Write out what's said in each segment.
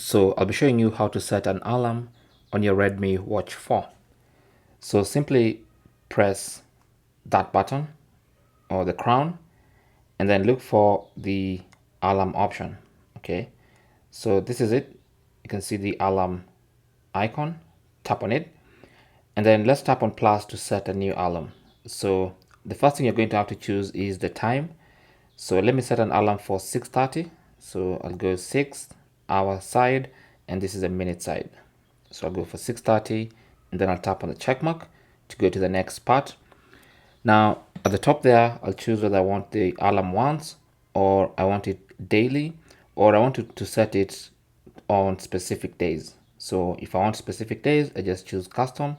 So I'll be showing you how to set an alarm on your Redmi Watch 4. So simply press that button or the crown and then look for the alarm option. Okay, so this is it. You can see the alarm icon. Tap on it and then let's tap on plus to set a new alarm. So the first thing you're going to have to choose is the time. So let me set an alarm for 6:30. So I'll go 6 hour side and this is a minute side. So I'll go for 6:30 and then I'll tap on the check mark to go to the next part. Now at the top there, I'll choose whether I want the alarm once or I want it daily or I want to set it on specific days. So if I want specific days, I just choose custom,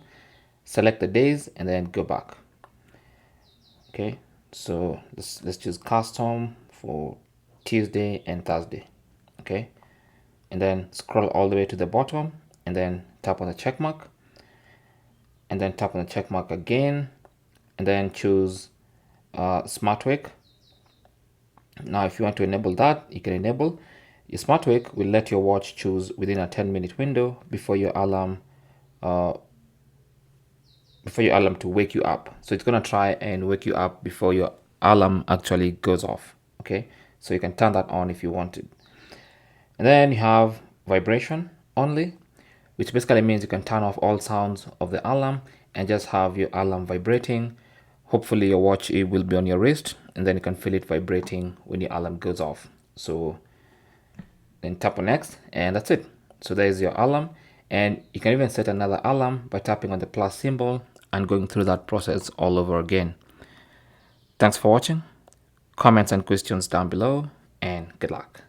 select the days and then go back. Okay, so let's choose custom for Tuesday and Thursday. Okay, and then scroll all the way to the bottom and then tap on the check mark and then tap on the check mark again and then choose smart wake. Now if you want to enable that, you can enable. Your smart wake will let your watch choose within a 10-minute window before your alarm to wake you up. So it's gonna try and wake you up before your alarm actually goes off. Okay, so you can turn that on if you want it. And then you have vibration only, which basically means you can turn off all sounds of the alarm and just have your alarm vibrating. Hopefully your watch, it will be on your wrist and then you can feel it vibrating when your alarm goes off. So then tap on next and that's it. So there's your alarm, and you can even set another alarm by tapping on the plus symbol and going through that process all over again. Thanks for watching. Comments and questions down below and good luck.